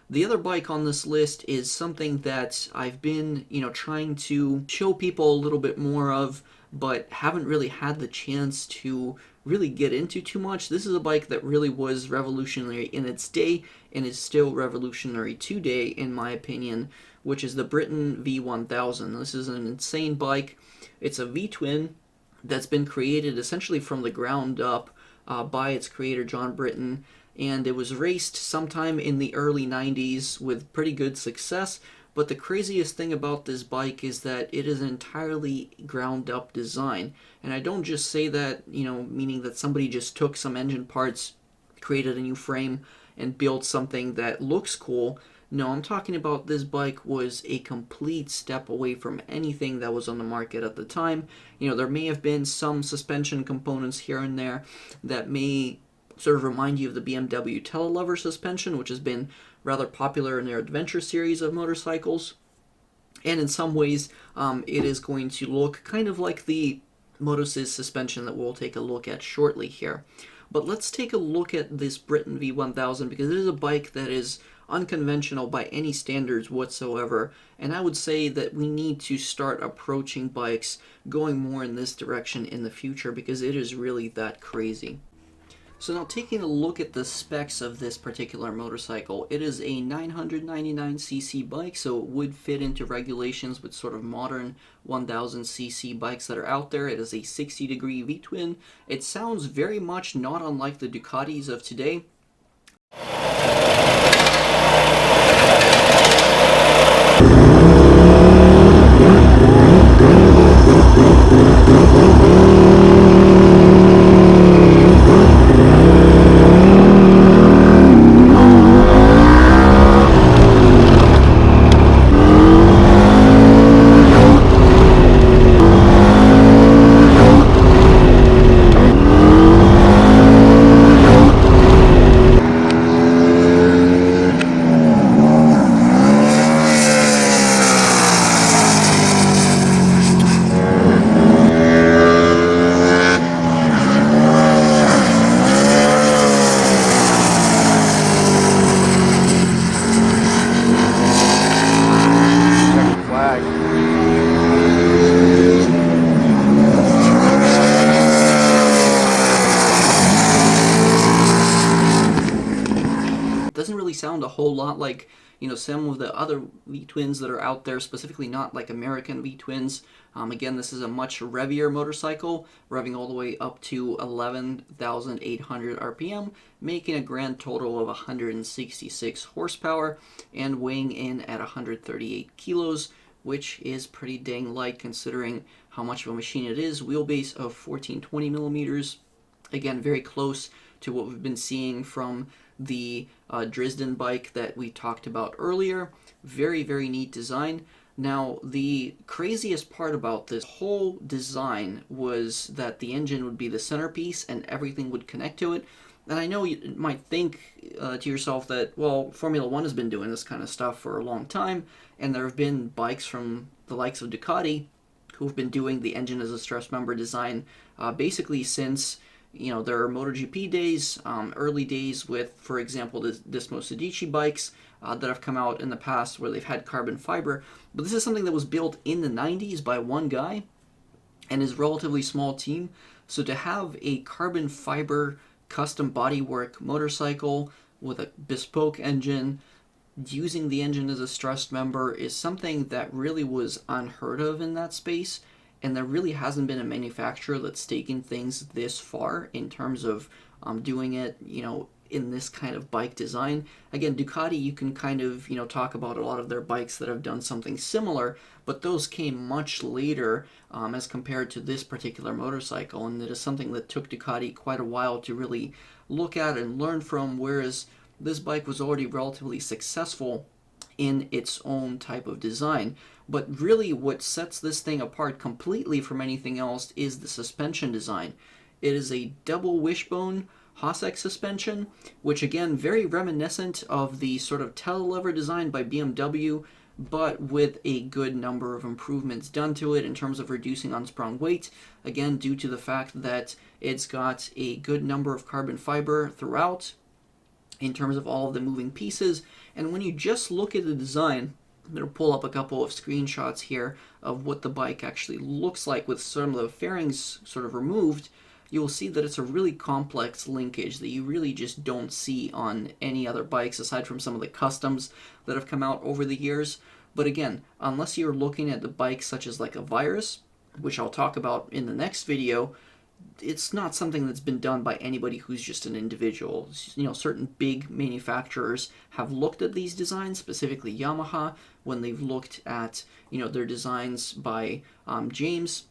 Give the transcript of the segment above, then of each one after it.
The other bike on this list is something that I've been, trying to show people a little bit more of, but haven't really had the chance to really get into too much. This is a bike that really was revolutionary in its day and is still revolutionary today, in my opinion, which is the Britten V1000. This is an insane bike. It's a V-twin that's been created essentially from the ground up by its creator, John Britten, and it was raced sometime in the early 90s with pretty good success. But the craziest thing about this bike is that it is an entirely ground up design. And I don't just say that, meaning that somebody just took some engine parts, created a new frame, and built something that looks cool. No, I'm talking about this bike was a complete step away from anything that was on the market at the time. There may have been some suspension components here and there that may sort of remind you of the BMW telelever suspension, which has been rather popular in their adventure series of motorcycles. And in some ways, it is going to look kind of like the Moto-Sizz suspension that we'll take a look at shortly here. But let's take a look at this Britten V1000 because it is a bike that is unconventional by any standards whatsoever, and I would say that we need to start approaching bikes going more in this direction in the future because it is really that crazy. So now taking a look at the specs of this particular motorcycle, it is a 999cc bike, so it would fit into regulations with sort of modern 1000cc bikes that are out there. It is a 60-degree V-twin. It sounds very much not unlike the Ducatis of today. Doesn't really sound a whole lot like some of the other V-twins that are out there, specifically not like American V-twins. Again, this is a much revier motorcycle, revving all the way up to 11,800 RPM, making a grand total of 166 horsepower and weighing in at 138 kilos, which is pretty dang light considering how much of a machine it is. Wheelbase of 1420 millimeters. Again, very close to what we've been seeing from the Dresden bike that we talked about earlier. Very, very neat design. Now, the craziest part about this whole design was that the engine would be the centerpiece and everything would connect to it. And I know you might think to yourself that, well, Formula One has been doing this kind of stuff for a long time, and there have been bikes from the likes of Ducati who've been doing the engine as a stress member design basically since their MotoGP days, early days with, for example, the Dismo Sedici bikes that have come out in the past where they've had carbon fiber. But this is something that was built in the 90s by one guy and his relatively small team. So to have a carbon fiber custom bodywork motorcycle with a bespoke engine, using the engine as a stressed member, is something that really was unheard of in that space. And there really hasn't been a manufacturer that's taken things this far in terms of doing it, in this kind of bike design. Again, Ducati, you can kind of, talk about a lot of their bikes that have done something similar, but those came much later as compared to this particular motorcycle, and it is something that took Ducati quite a while to really look at and learn from, whereas this bike was already relatively successful in its own type of design. But really what sets this thing apart completely from anything else is the suspension design. It is a double wishbone Hosek suspension, which again, very reminiscent of the sort of telelever design by BMW, but with a good number of improvements done to it in terms of reducing unsprung weight, again, due to the fact that it's got a good number of carbon fiber throughout, in terms of all of the moving pieces. And when you just look at the design, I'm going to pull up a couple of screenshots here of what the bike actually looks like with some of the fairings sort of removed. You will see that it's a really complex linkage that you really just don't see on any other bikes aside from some of the customs that have come out over the years. But again, unless you're looking at the bikes such as like a Virus, which I'll talk about in the next video, it's not something that's been done by anybody who's just an individual. You know, certain big manufacturers have looked at these designs, specifically Yamaha, when they've looked at, you know, their designs by James.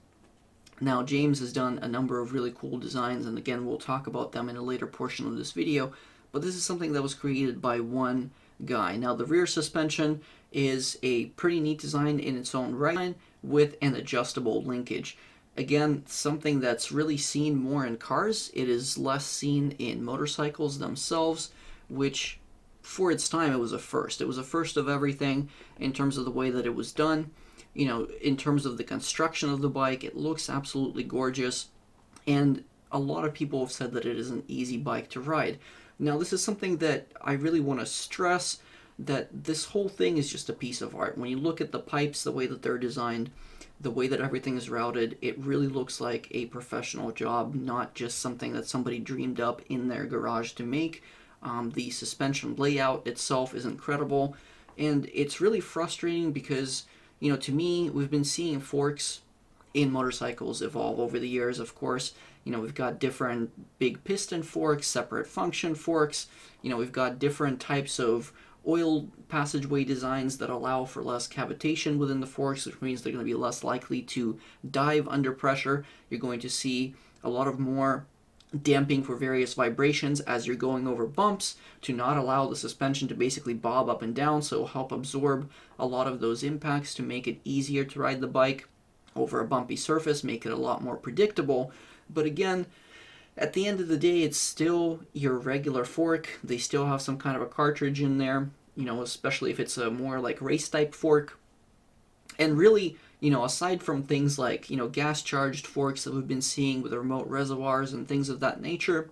Now, James has done a number of really cool designs, and again, we'll talk about them in a later portion of this video, but this is something that was created by one guy. Now, the rear suspension is a pretty neat design in its own right with an adjustable linkage. Again, something that's really seen more in cars. It is less seen in motorcycles themselves, which for its time it was a first. It was a first of everything in terms of the way that it was done. You know, in terms of the construction of the bike, it looks absolutely gorgeous, and a lot of people have said that it is an easy bike to ride. Now, this is something that I really want to stress, that this whole thing is just a piece of art. When you look at the pipes, the way that they're designed, the way that everything is routed, it really looks like a professional job, not just something that somebody dreamed up in their garage to make. The suspension layout itself is incredible, and it's really frustrating because, you know, to me, we've been seeing forks in motorcycles evolve over the years, of course. You know, we've got different big piston forks, separate function forks. You know, we've got different types of oil passageway designs that allow for less cavitation within the forks, which means they're going to be less likely to dive under pressure. You're going to see a lot of more damping for various vibrations as you're going over bumps to not allow the suspension to basically bob up and down, so it'll help absorb a lot of those impacts to make it easier to ride the bike over a bumpy surface, make it a lot more predictable. But again, at the end of the day, it's still your regular fork. They still have some kind of a cartridge in there, you know, especially if it's a more like race type fork. And really, you know, aside from things like, you know, gas charged forks that we've been seeing with remote reservoirs and things of that nature,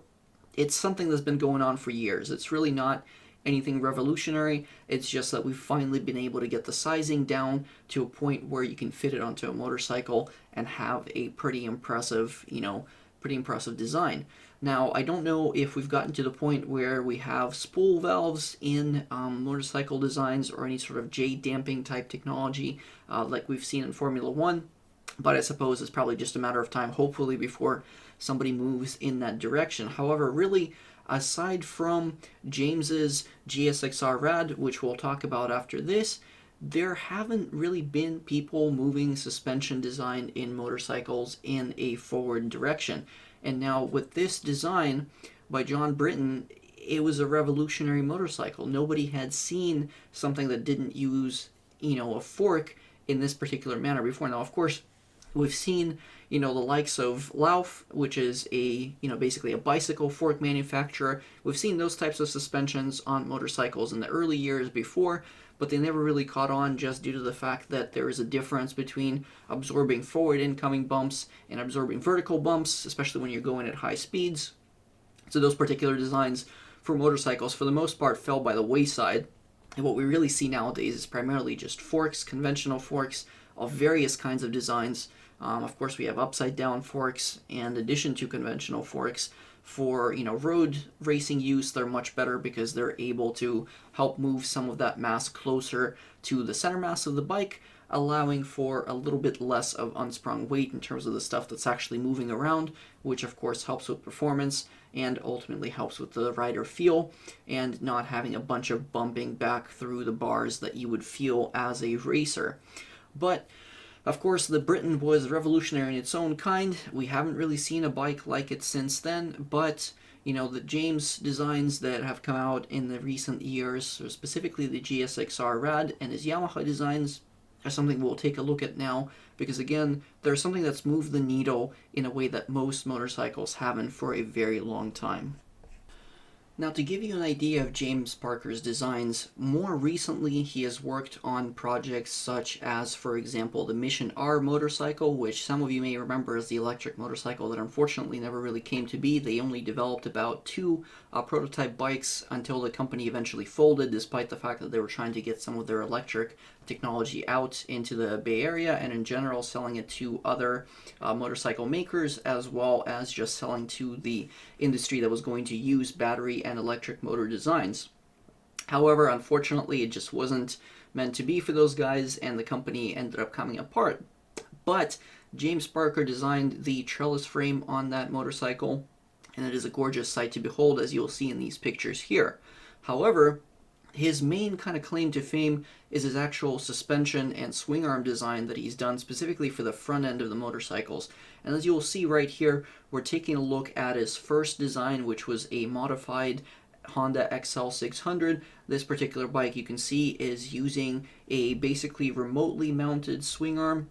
it's something that's been going on for years. It's really not anything revolutionary. It's just that we've finally been able to get the sizing down to a point where you can fit it onto a motorcycle and have a pretty impressive, you know, pretty impressive design. Now, I don't know if we've gotten to the point where we have spool valves in motorcycle designs or any sort of J-damping type technology like we've seen in Formula One, but I suppose it's probably just a matter of time, hopefully, before somebody moves in that direction. However, really, aside from James's GSX-RADD, which we'll talk about after this, there haven't really been people moving suspension design in motorcycles in a forward direction. And now with this design by John Britten, it was a revolutionary motorcycle. Nobody had seen something that didn't use, you know, a fork in this particular manner before. Now, of course, we've seen, you know, the likes of Lauf, which is a, you know, basically a bicycle fork manufacturer. We've seen those types of suspensions on motorcycles in the early years before, but they never really caught on just due to the fact that there is a difference between absorbing forward incoming bumps and absorbing vertical bumps, especially when you're going at high speeds. So those particular designs for motorcycles, for the most part, fell by the wayside. And what we really see nowadays is primarily just forks, conventional forks of various kinds of designs. Of course, we have upside down forks, and in addition to conventional forks, for, you know, road racing use, they're much better because they're able to help move some of that mass closer to the center mass of the bike, allowing for a little bit less of unsprung weight in terms of the stuff that's actually moving around, which of course helps with performance and ultimately helps with the rider feel and not having a bunch of bumping back through the bars that you would feel as a racer. But of course, the Britten was revolutionary in its own kind. We haven't really seen a bike like it since then, but, you know, the James designs that have come out in the recent years, so specifically the GSX-RADD and his Yamaha designs, are something we'll take a look at now, because again, they're something that's moved the needle in a way that most motorcycles haven't for a very long time. Now, to give you an idea of James Parker's designs, more recently he has worked on projects such as, for example, the Mission R motorcycle, which some of you may remember as the electric motorcycle that unfortunately never really came to be. They only developed about two prototype bikes until the company eventually folded, despite the fact that they were trying to get some of their electric technology out into the Bay Area and in general selling it to other motorcycle makers, as well as just selling to the industry that was going to use battery and electric motor designs. However, unfortunately, it just wasn't meant to be for those guys, and the company ended up coming apart. But James Parker designed the trellis frame on that motorcycle, and it is a gorgeous sight to behold, as you'll see in these pictures here. However, his main kind of claim to fame is his actual suspension and swing arm design that he's done specifically for the front end of the motorcycles. And as you will see right here, we're taking a look at his first design, which was a modified Honda XL600. This particular bike, you can see, is using a basically remotely mounted swing arm,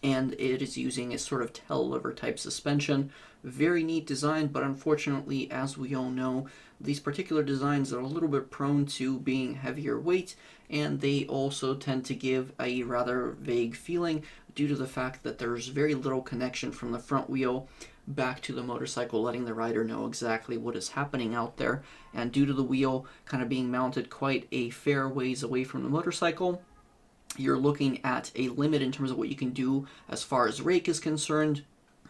and it is using a sort of tail lever type suspension. Very neat design, but unfortunately, as we all know, these particular designs are a little bit prone to being heavier weight, and they also tend to give a rather vague feeling due to the fact that there's very little connection from the front wheel back to the motorcycle, letting the rider know exactly what is happening out there. And due to the wheel kind of being mounted quite a fair ways away from the motorcycle, you're looking at a limit in terms of what you can do as far as rake is concerned,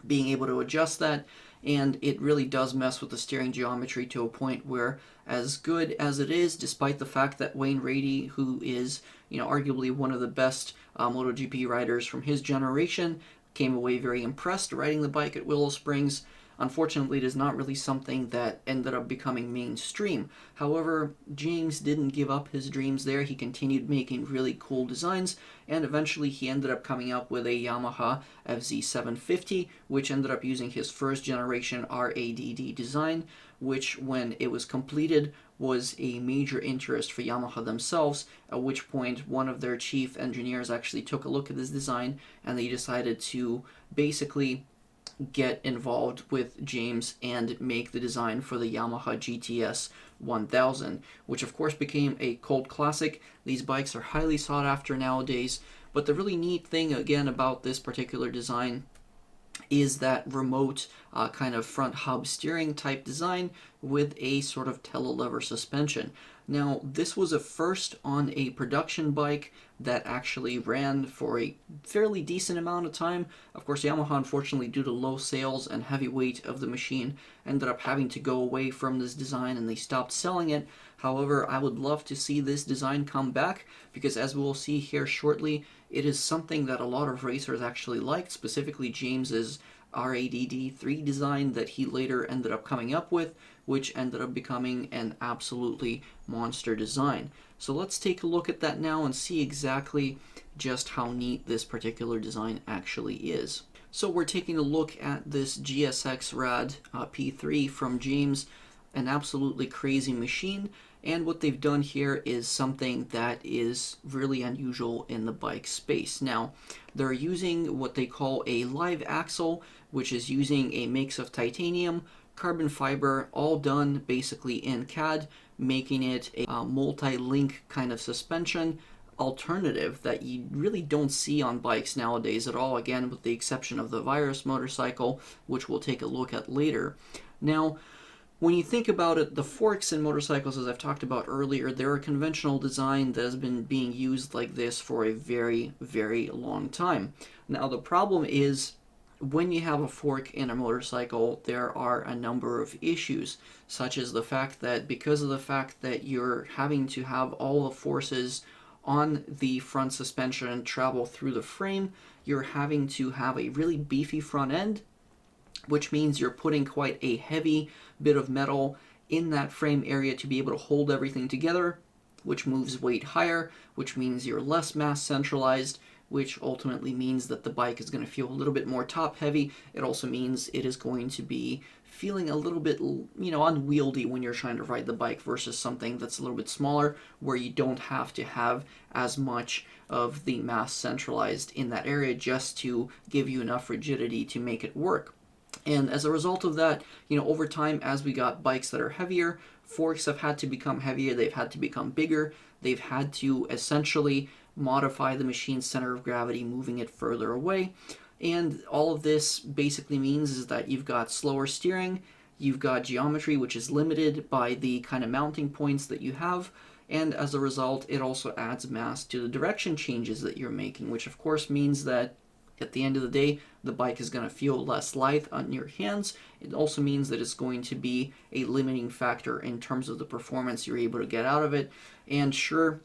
being able to adjust that, and it really does mess with the steering geometry to a point where, as good as it is, despite the fact that Wayne Rainey, who is, arguably one of the best MotoGP riders from his generation, came away very impressed riding the bike at Willow Springs, unfortunately, it is not really something that ended up becoming mainstream. However, James didn't give up his dreams there. He continued making really cool designs, and eventually he ended up coming up with a Yamaha FZ750, which ended up using his first generation RADD design, which, when it was completed, was a major interest for Yamaha themselves, at which point one of their chief engineers actually took a look at this design, and they decided to basically get involved with James and make the design for the Yamaha GTS 1000, which of course became a cult classic. These bikes are highly sought after nowadays, but the really neat thing again about this particular design is that remote kind of front hub steering type design with a sort of telelever suspension. Now, this was a first on a production bike that actually ran for a fairly decent amount of time. Of course, Yamaha, unfortunately, due to low sales and heavy weight of the machine, ended up having to go away from this design and they stopped selling it. However, I would love to see this design come back because, as we'll see here shortly, it is something that a lot of racers actually liked, specifically James's RADD3 design that he later ended up coming up with, which ended up becoming an absolutely monster design. So let's take a look at that now and see exactly just how neat this particular design actually is. So we're taking a look at this GSX-RADD P3 from James, an absolutely crazy machine. And what they've done here is something that is really unusual in the bike space. Now, they're using what they call a live axle, which is using a mix of titanium, carbon fiber, all done basically in CAD, making it a multi-link kind of suspension alternative that you really don't see on bikes nowadays at all, again, with the exception of the Virus motorcycle, which we'll take a look at later. Now, when you think about it, the forks in motorcycles, as I've talked about earlier, they're a conventional design that has been being used like this for a very, very long time. Now, the problem is, when you have a fork in a motorcycle, there are a number of issues, such as the fact that because of the fact that you're having to have all the forces on the front suspension travel through the frame, you're having to have a really beefy front end, which means you're putting quite a heavy bit of metal in that frame area to be able to hold everything together, which moves weight higher, which means you're less mass centralized, which ultimately means that the bike is going to feel a little bit more top heavy. It also means it is going to be feeling a little bit, unwieldy when you're trying to ride the bike versus something that's a little bit smaller where you don't have to have as much of the mass centralized in that area just to give you enough rigidity to make it work. And as a result of that, over time, as we got bikes that are heavier, forks have had to become heavier, they've had to become bigger, they've had to essentially modify the machine's center of gravity, moving it further away. And all of this basically means is that you've got slower steering, you've got geometry which is limited by the kind of mounting points that you have, and as a result it also adds mass to the direction changes that you're making, which of course means that at the end of the day, the bike is going to feel less lithe on your hands. It also means that it's going to be a limiting factor in terms of the performance you're able to get out of it. And sure,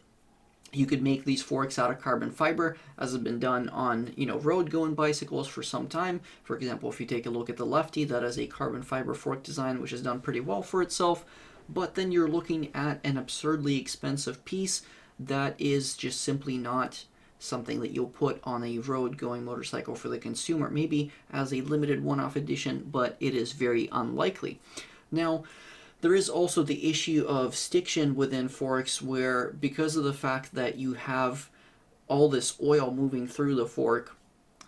you could make these forks out of carbon fiber, as has been done on, road-going bicycles for some time. For example, if you take a look at the Lefty, that is a carbon fiber fork design, which has done pretty well for itself. But then you're looking at an absurdly expensive piece that is just simply not something that you'll put on a road-going motorcycle for the consumer. Maybe as a limited one-off edition, but it is very unlikely. Now, there is also the issue of stiction within forks, where because of the fact that you have all this oil moving through the fork,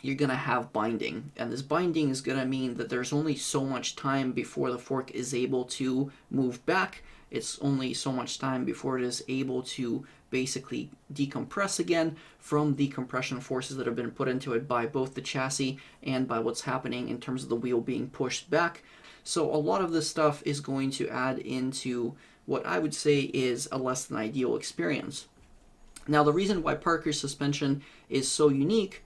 you're going to have binding. And this binding is going to mean that there's only so much time before the fork is able to move back. It's only so much time before it is able to basically decompress again from the compression forces that have been put into it by both the chassis and by what's happening in terms of the wheel being pushed back. So a lot of this stuff is going to add into what I would say is a less than ideal experience. Now, the reason why Parker's suspension is so unique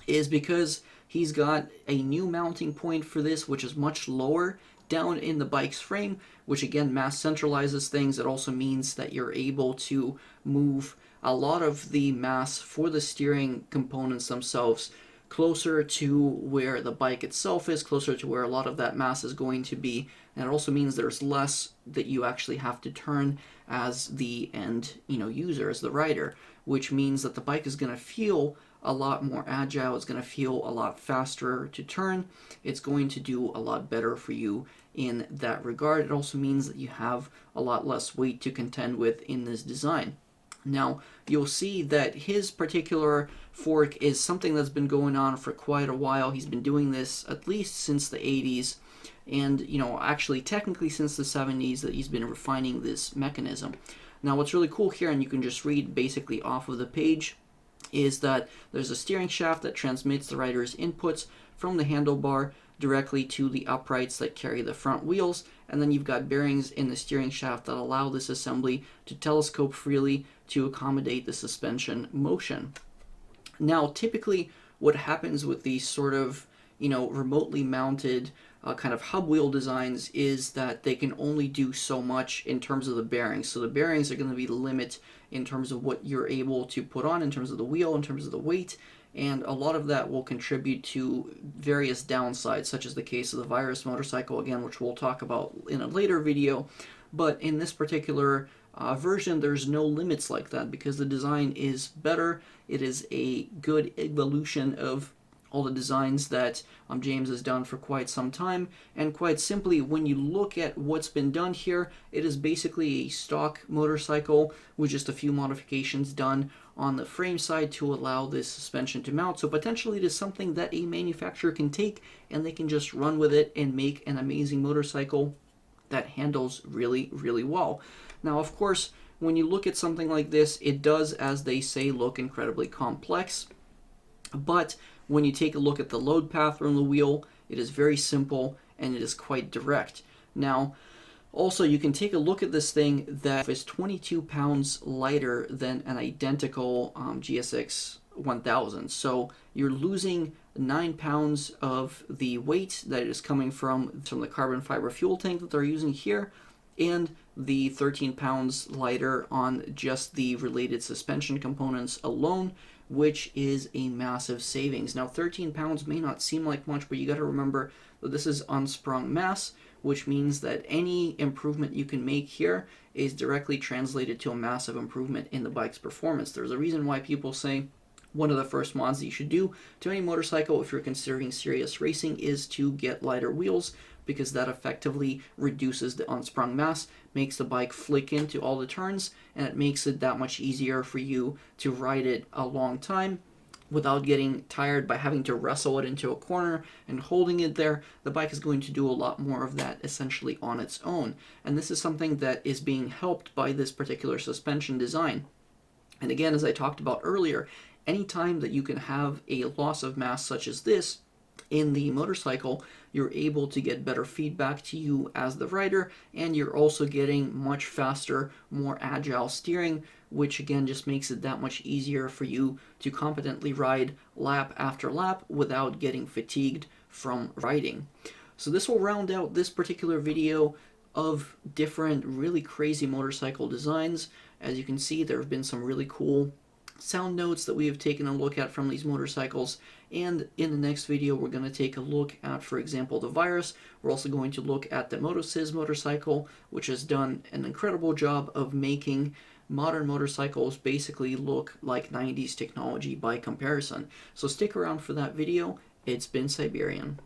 is because he's got a new mounting point for this, which is much lower down in the bike's frame, which again mass centralizes things. It also means that you're able to move a lot of the mass for the steering components themselves closer to where the bike itself is, closer to where a lot of that mass is going to be. And it also means there's less that you actually have to turn as the end user, as the rider, which means that the bike is going to feel a lot more agile. It's going to feel a lot faster to turn. It's going to do a lot better for you in that regard. It also means that you have a lot less weight to contend with in this design. Now, you'll see that his particular fork is something that's been going on for quite a while. He's been doing this at least since the 80s, and actually technically since the 70s that he's been refining this mechanism. Now, what's really cool here, and you can just read basically off of the page, is that there's a steering shaft that transmits the rider's inputs from the handlebar directly to the uprights that carry the front wheels, and then you've got bearings in the steering shaft that allow this assembly to telescope freely to accommodate the suspension motion. Now, typically what happens with these sort of remotely mounted kind of hub wheel designs is that they can only do so much in terms of the bearings. So the bearings are going to be the limit in terms of what you're able to put on, in terms of the wheel, in terms of the weight, and a lot of that will contribute to various downsides, such as the case of the Virus motorcycle, again, which we'll talk about in a later video. But in this particular version, there's no limits like that because the design is better. It is a good evolution of all the designs that James has done for quite some time. And quite simply, when you look at what's been done here, it is basically a stock motorcycle with just a few modifications done on the frame side to allow this suspension to mount. So potentially it is something that a manufacturer can take and they can just run with it and make an amazing motorcycle that handles really, really well. Now, of course, when you look at something like this, it does, as they say, look incredibly complex. But when you take a look at the load path from the wheel, it is very simple and it is quite direct. Now, also, you can take a look at this thing that is 22 pounds lighter than an identical GSX-1000. So you're losing 9 pounds of the weight that is coming from the carbon fiber fuel tank that they're using here, and the 13 pounds lighter on just the related suspension components alone, which is a massive savings. Now, 13 pounds may not seem like much, but you got to remember that this is unsprung mass, which means that any improvement you can make here is directly translated to a massive improvement in the bike's performance. There's a reason why people say one of the first mods that you should do to any motorcycle if you're considering serious racing is to get lighter wheels, because that effectively reduces the unsprung mass, makes the bike flick into all the turns, and it makes it that much easier for you to ride it a long time without getting tired by having to wrestle it into a corner and holding it there. The bike is going to do a lot more of that essentially on its own. And this is something that is being helped by this particular suspension design. And again, as I talked about earlier, anytime that you can have a loss of mass such as this in the motorcycle, you're able to get better feedback to you as the rider, and you're also getting much faster, more agile steering, which again just makes it that much easier for you to competently ride lap after lap without getting fatigued from riding. So this will round out this particular video of different really crazy motorcycle designs. As you can see, there have been some really cool sound notes that we have taken a look at from these motorcycles, and in the next video we're going to take a look at, for example, the Virus. We're also going to look at the MotoSys motorcycle, which has done an incredible job of making modern motorcycles basically look like 90s technology by comparison. So stick around for that video. It's been Siberian.